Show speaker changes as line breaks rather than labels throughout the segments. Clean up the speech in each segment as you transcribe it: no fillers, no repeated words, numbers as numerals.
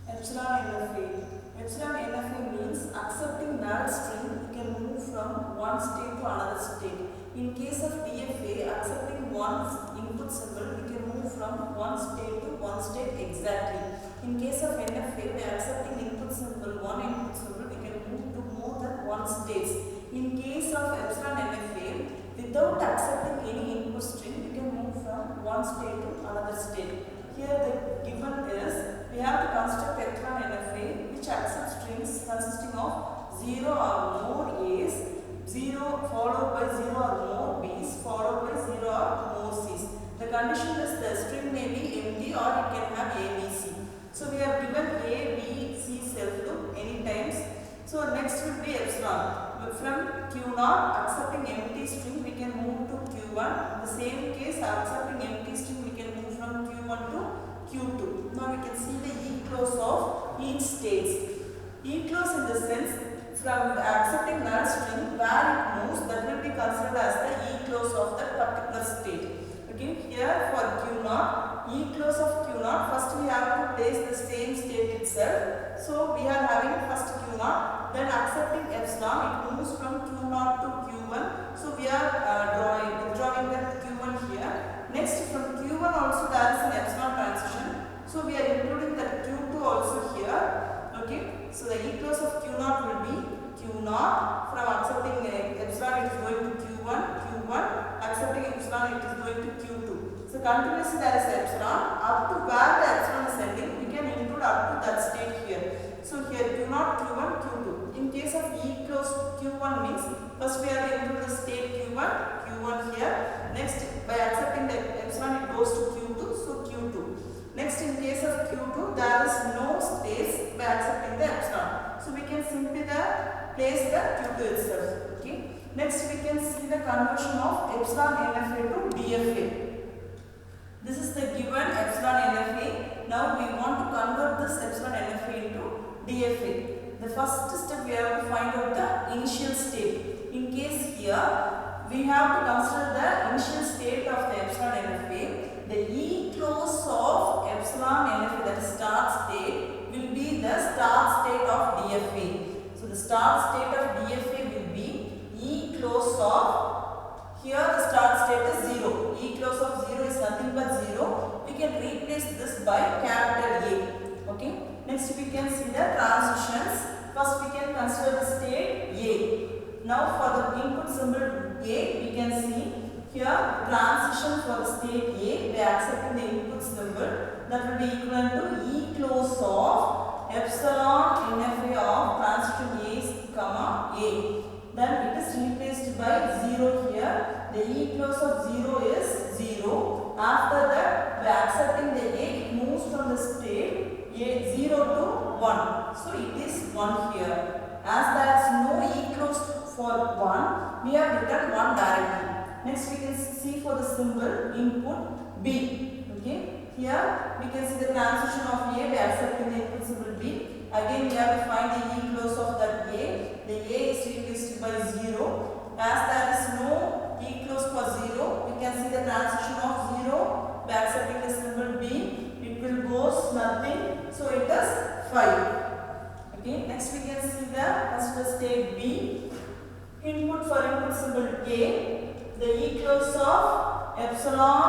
Epsilon NFA. Epsilon NFA means accepting null string, you can move from one state to another state. In case of DFA, accepting one input symbol, we can move from one state to one state exactly. In case of NFA, we are accepting input symbol, one input symbol, we can move to more than one states. In case of Epsilon NFA, without accepting any input string, we can move from one state to another state. Here the given is, we have to construct Epsilon NFA which accepts strings consisting of 0 or more A's, 0 followed by 0 or more B's, followed by 0 or more C's. The condition is the string may be empty or it can have A, B, C. So we have given A, B, C self loop any times. So next will be epsilon. From Q0 accepting empty string we can move to Q1. In the same case accepting empty string we can move from Q1 to Q2. Now we can see the E-close of each stage. E-close in the sense from accepting null string where it moves, that will be considered as the E-close of that particular state. Okay, here for Q0, E-close of Q0, first we have to place the same state itself. So we are having first Q0, then accepting epsilon, it moves from Q0 to Q1. So we are drawing that Q1 here. Next from Q1 also there is an epsilon transition. So we are including that Q2 also here. Okay, so the E-close of Q0 will be Q0. From accepting epsilon it is going to Q1, Q1. Accepting epsilon it is going to Q2. So continuously there is epsilon. Up to where the epsilon is ending, we can include up to that state here. So here Q0, Q1, Q2. In case of E-close Q1 means first we have to include the state Q1, Q1 here. Next by accepting the epsilon it goes to Q2, so Q2. Next in case of Q2 there is no states by accepting the epsilon. So we can simply place the Q2 itself. Okay. Next we can see the conversion of epsilon NFA to DFA. This is the given epsilon NFA. Now we want to convert this epsilon NFA into DFA. The first step we have to find out the initial state. In case here we have to consider the initial state of the epsilon NFA. The E-close of epsilon NFA, that is start state, will be the start state of DFA. So the start state of DFA will be E-close of, here the start state is 0. E-close of 0 is nothing but 0. We can replace this by capital A. Okay. Next we can see the transitions. First we can consider the state A. Now for the input symbol A, we can see here transition for the state A by accepting the input symbol, that will be equivalent to E-close of epsilon NFA of transition A, A. Then it is replaced by 0 here. The E-close of 0 is 0. After that, by accepting the A, it moves from the state A 0 to 1. So it is 1 here. As there is no E-close for 1, we have written 1 directly. Next we can see for the symbol input B. Okay. Here we can see the transition of A by accepting the input symbol B. Again we have to find the E-close of that A. The A is replaced by 0. As there is no E-close for 0, we can see the transition of 0 by accepting the symbol B. It will goes nothing. So it is 5. Okay. Next we can see the state B. Input for input symbol A. The E-close of epsilon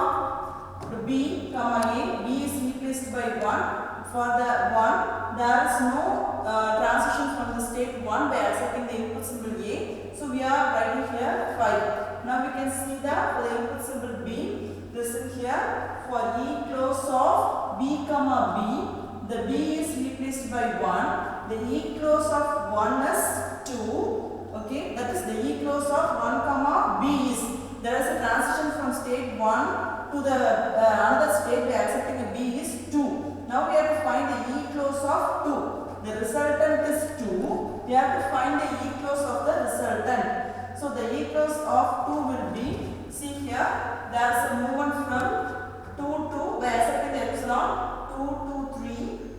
B, A. B is replaced by 1. For the 1, there is no transition from the state 1 by accepting the input symbol A. So we are writing here 5. Now we can see that for the input symbol B, this is here for E-close of B, B. The B is replaced by 1. The E-close of 1 is 2. Okay, that is the E-close of 1, B is. There is a transition from state 1 to the another state by accepting a B is 2. Now we have to find the E-close of 2. The resultant is 2. We have to find the E-close of the resultant. So the E-close of 2 will be, see here, there is a movement from 2 to, by accepting the epsilon, 2 to 3,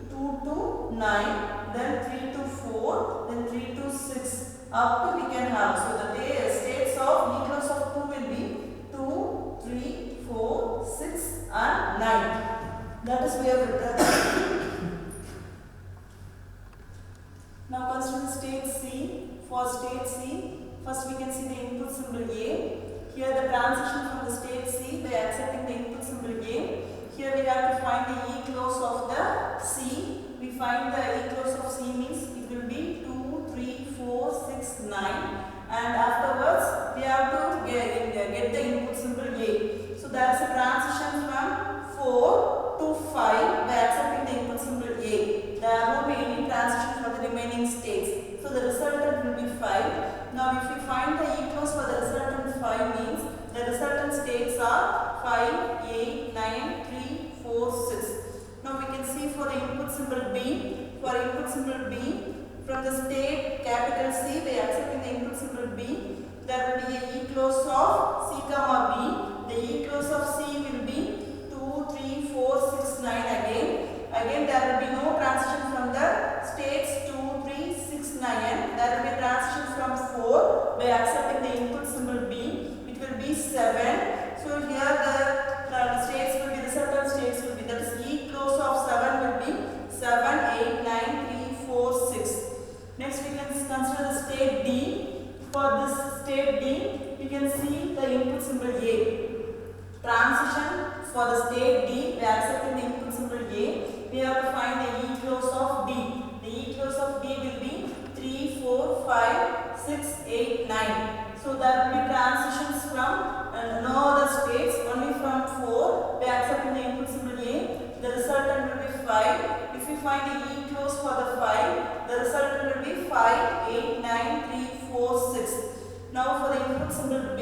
2 to 9, then 3 to 4, then 3 to 6. Up to we can have. So the states of E-close of 2 will be 2, 3, 4, 6 and 9. That is we have written. for state C. First we can see the input symbol A. Here the transition from the state C by accepting the input symbol A. Here we have to find the E-close of the C. We find the E-close of C means it will be 2, 3, 4, 6, 9. And afterwards we have to get the input symbol A. So there is a transition from 4 to 5 by accepting the input symbol A. There won't be any transition for the remaining states. So the resultant will be 5. Now if we find the E-close for the resultant 5 means the resultant states are 5, 8, 9, 3, 4, 6. Now we can see for the input symbol B. For input symbol B, from the state capital C by accepting the input symbol B, there will be a E-close of C comma B. The E-close of C will be 2, 3, 4, 6, 9 again. Again there will be no transition from the states 2, 3, 6, 9. There will be transition from 4 by accepting the input symbol B. It will be 7. So here the states will be, resultant states will be, that is E-close of 7 will be 7, 8, 9, 3, 4, 6. Next we can consider the state D. For this state D, we can see the input symbol A. Transition for the state D by accepting the input symbol A, we have to find the E-close of D. The E-close of D will be 3, 4, 5, 6, 8, 9. So there will be transitions from no other states, only from 4 by accepting the input symbol A. The resultant will be 5. If we find the E-close for the 5, the resultant will be 5, 8, 9, 3, 4, 6. Now for the input symbol B,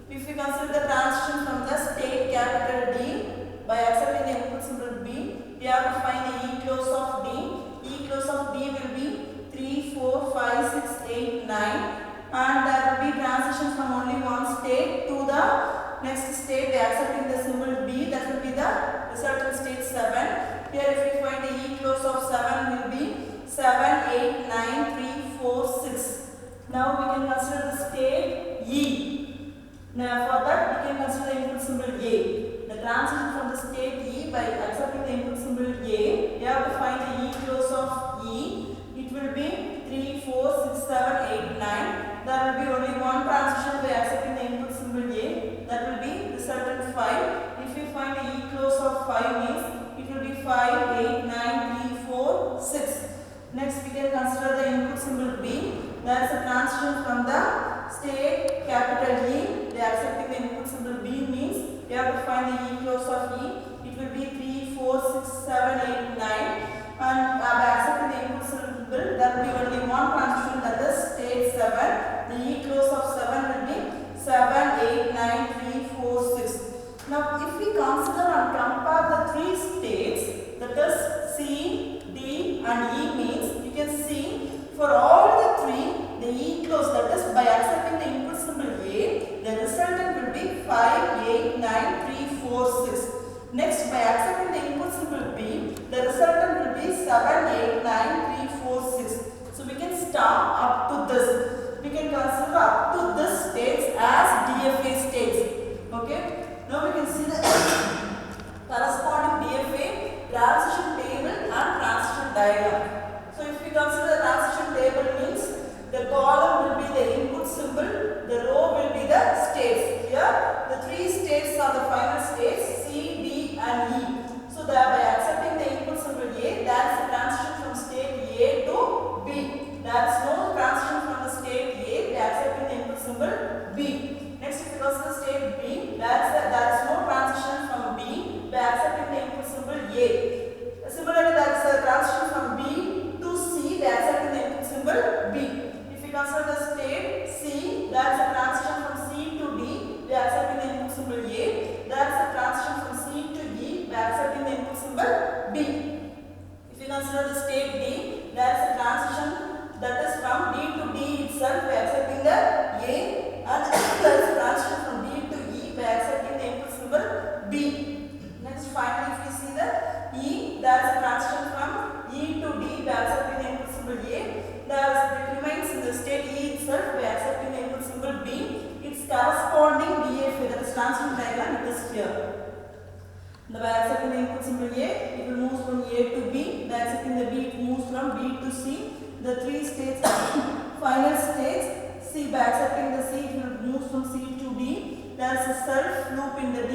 if we consider the transition from the state capital D by accepting the input symbol B, we have to find the E-close of D. E-close of D will be 3, 4, 5, 6, 8, 9. And there will be transition from only one state to the next state by accepting the symbol B. That will be the resultant state 7. Here if we find the E-close of 7 will be 7, 8, 9, 3, 4, 6. Now we can consider the state E. Now for that we can consider the input symbol A. The transition from the state E by accepting the input symbol A, we have to find the E-close of E. It will be 3, 4, 6, 7, 8, 9. There will be only one transition by accepting the input symbol A. That will be resultant 5. If we find the E-close of 5 means it will be 5, 8, 9, 3, 4, 6. Next we can consider the input symbol B. There is a transition from the state capital E. By accepting the input symbol B means we have to find the E-close of E. It will be 3, 4, 6, 7, 8, 9. And by accepting the input symbol, there will be only one transition, that is state 7. The E-close of 7 will be 7, 8, 9, 3, 4, 6. Now if we consider and compare the three states, that is C, D and E means, you can see for all the three, the E-close, that is by accepting the input symbol A, the resultant will be 5, 8, 9, 3, 4, 6. Next, by accepting the input symbol B, the resultant will be 7, 8, 9, 3, 4, 6. So we can start up to this. We can consider up to this states as DFA states. Okay. Now we can see the corresponding DFA transition table and transition diagram. So if we consider the transition table means the column will be the input symbol, the row will be the states. Here the three states are the final states C, D and E. So by accepting the input symbol A, there is a transition from state A to B. There is no transition from the state A by accepting the input symbol B. Next if we consider state B, there is no transition from B by accepting the input symbol A. Similarly, there is a transition from B to C by accepting the input symbol B. If we consider the state C, there is a transition from C to D by accepting the input symbol A. There is a transition from C to E by accepting the input symbol B. If we consider the state D, there is a transition that is from D to D itself by accepting the A, and there is a transition from D to E by accepting the input symbol B. Next, finally, if we see the E, there is a transition from E to D by accepting the input symbol A. It remains in the state E itself by accepting the input symbol B. Its corresponding DFA, that is transition diagram, it is here. By accepting the input symbol A, it will move from A to B. By accepting the B, it moves from B to C. The three states final stage. C, by accepting the C, it will move from C to D. There is a self loop in the D.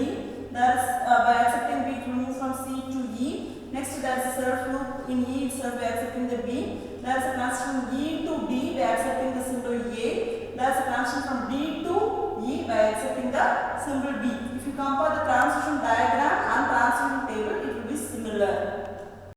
There is, by accepting B, it will move from C to E. Next, there is a self loop in E itself by accepting the B. There is a transition from E to D by accepting the symbol A. There is a transition from D to E by accepting the symbol B. If you compare the transition diagram and transition table, it will be similar.